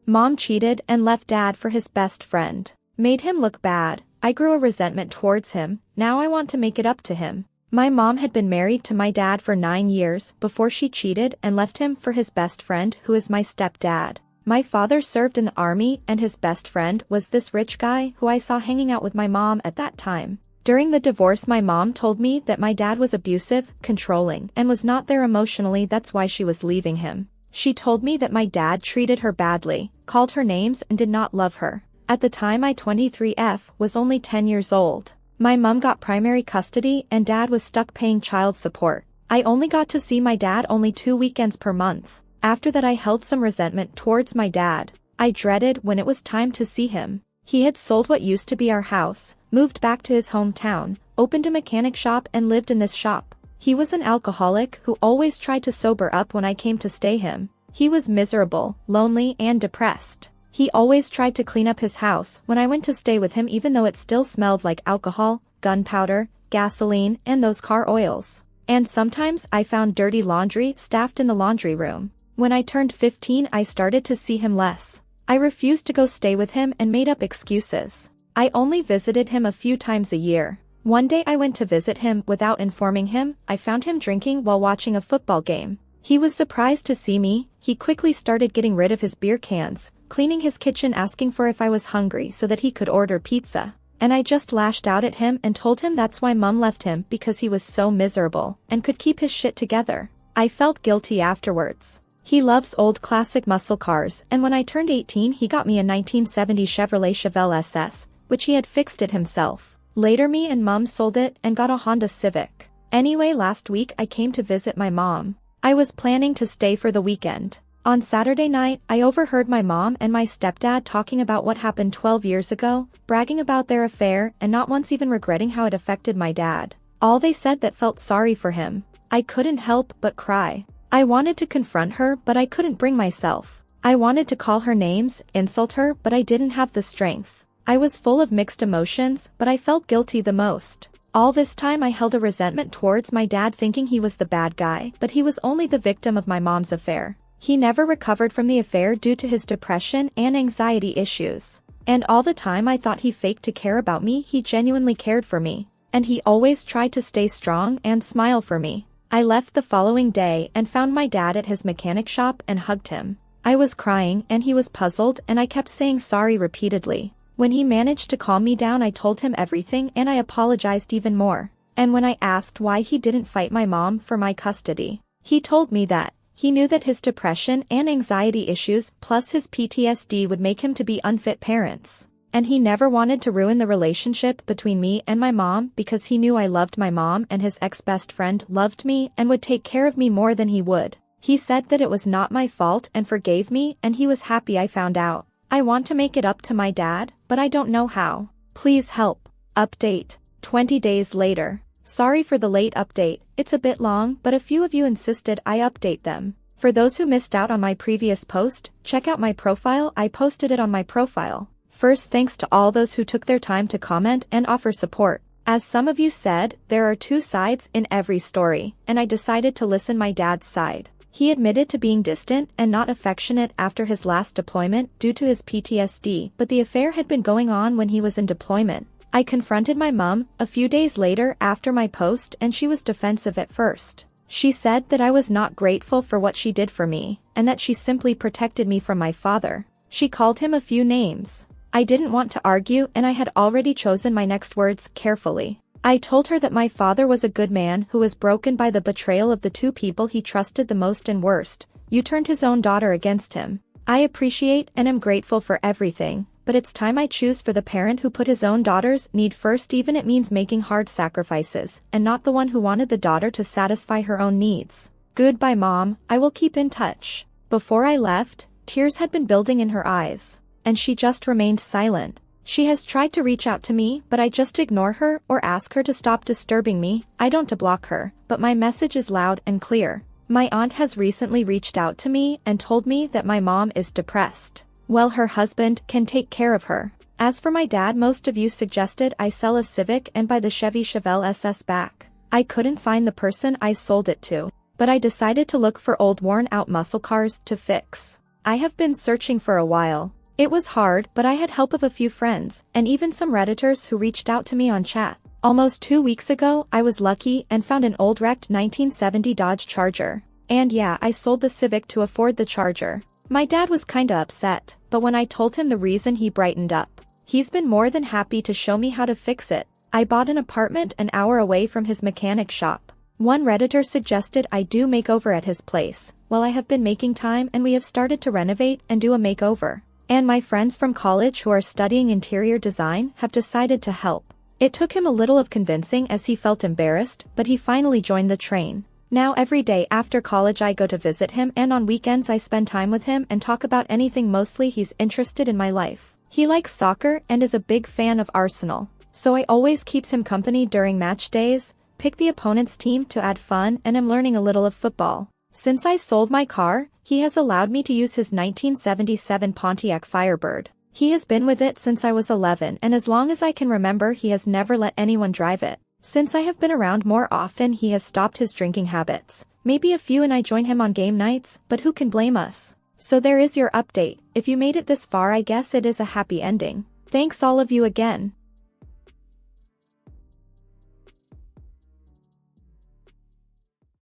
Mom cheated and left Dad for his best friend. Made him look bad. I grew a resentment towards him. Now I want to make it up to him. My mom had been married to my dad for 9 years before she cheated and left him for his best friend, who is my stepdad. My father served in the army and his best friend was this rich guy who I saw hanging out with my mom at that time. During the divorce, my mom told me that my dad was abusive, controlling, and was not there emotionally. That's why she was leaving him. She told me that my dad treated her badly, called her names, and did not love her. At the time, I 23F was only 10 years old. My mom got primary custody and dad was stuck paying child support. I only got to see my dad only 2 weekends per month. After that, I held some resentment towards my dad. I dreaded when it was time to see him. He had sold what used to be our house, moved back to his hometown, opened a mechanic shop and lived in this shop. He was an alcoholic who always tried to sober up when I came to stay him. He was miserable, lonely, and depressed. He always tried to clean up his house when I went to stay with him, even though it still smelled like alcohol, gunpowder, gasoline, and those car oils. And sometimes I found dirty laundry stacked in the laundry room. When I turned 15, I started to see him less. I refused to go stay with him and made up excuses. I only visited him a few times a year. One day I went to visit him without informing him. I found him drinking while watching a football game. He was surprised to see me. He quickly started getting rid of his beer cans, cleaning his kitchen, asking for if I was hungry so that he could order pizza. And I just lashed out at him and told him that's why Mom left him, because he was so miserable and could keep his shit together. I felt guilty afterwards. He loves old classic muscle cars, and when I turned 18 he got me a 1970 Chevrolet Chevelle SS, which he had fixed it himself. Later me and Mom sold it and got a Honda Civic. Anyway, last week I came to visit my mom. I was planning to stay for the weekend. On Saturday night, I overheard my mom and my stepdad talking about what happened 12 years ago, bragging about their affair and not once even regretting how it affected my dad. All they said that felt sorry for him. I couldn't help but cry. I wanted to confront her, but I couldn't bring myself. I wanted to call her names, insult her, but I didn't have the strength. I was full of mixed emotions, but I felt guilty the most. All this time I held a resentment towards my dad, thinking he was the bad guy, but he was only the victim of my mom's affair. He never recovered from the affair due to his depression and anxiety issues. And all the time I thought he faked to care about me. He genuinely cared for me. And he always tried to stay strong and smile for me. I left the following day and found my dad at his mechanic shop and hugged him. I was crying and he was puzzled, and I kept saying sorry repeatedly. When he managed to calm me down, I told him everything and I apologized even more. And when I asked why he didn't fight my mom for my custody, he told me that he knew that his depression and anxiety issues plus his PTSD would make him to be unfit parents. And he never wanted to ruin the relationship between me and my mom, because he knew I loved my mom and his ex-best friend loved me and would take care of me more than he would. He said that it was not my fault and forgave me, and he was happy I found out. I want to make it up to my dad, but I don't know how. Please help. Update. 20 days later. Sorry for the late update. It's a bit long, but a few of you insisted I update them. For those who missed out on my previous post, check out my profile. I posted it on my profile. First, thanks to all those who took their time to comment and offer support. As some of you said, there are two sides in every story, and I decided to listen my dad's side. He admitted to being distant and not affectionate after his last deployment due to his PTSD, but the affair had been going on when he was in deployment. I confronted my mom a few days later after my post, and she was defensive at first. She said that I was not grateful for what she did for me, and that she simply protected me from my father. She called him a few names. I didn't want to argue, and I had already chosen my next words carefully. I told her that my father was a good man who was broken by the betrayal of the two people he trusted the most, and worst, you turned his own daughter against him. I appreciate and am grateful for everything, but it's time I choose for the parent who put his own daughter's need first, even it means making hard sacrifices, and not the one who wanted the daughter to satisfy her own needs. Goodbye, Mom. I will keep in touch. Before I left, tears had been building in her eyes, and she just remained silent. She has tried to reach out to me, but I just ignore her or ask her to stop disturbing me. I don't to block her, but my message is loud and clear. My aunt has recently reached out to me and told me that my mom is depressed. Well, her husband can take care of her. As for my dad, most of you suggested I sell a Civic and buy the Chevy Chevelle SS back. I couldn't find the person I sold it to, but I decided to look for old worn-out muscle cars to fix. I have been searching for a while. It was hard, but I had help of a few friends, and even some Redditors who reached out to me on chat. Almost 2 weeks ago, I was lucky and found an old wrecked 1970 Dodge Charger. And yeah, I sold the Civic to afford the Charger. My dad was kinda upset, but when I told him the reason, he brightened up. He's been more than happy to show me how to fix it. I bought an apartment an hour away from his mechanic shop. One Redditor suggested I do makeover at his place. Well, I have been making time and we have started to renovate and do a makeover. And my friends from college who are studying interior design have decided to help. It took him a little of convincing as he felt embarrassed, but he finally joined the train. Now every day after college I go to visit him, and on weekends I spend time with him and talk about anything. Mostly he's interested in my life. He likes soccer and is a big fan of Arsenal. So I always keeps him company during match days, pick the opponent's team to add fun, and am learning a little of football. Since I sold my car, he has allowed me to use his 1977 Pontiac Firebird. He has been with it since I was 11, and as long as I can remember he has never let anyone drive it. Since I have been around more often, he has stopped his drinking habits. Maybe a few and I join him on game nights, but who can blame us? So there is your update. If you made it this far, I guess it is a happy ending. Thanks all of you again.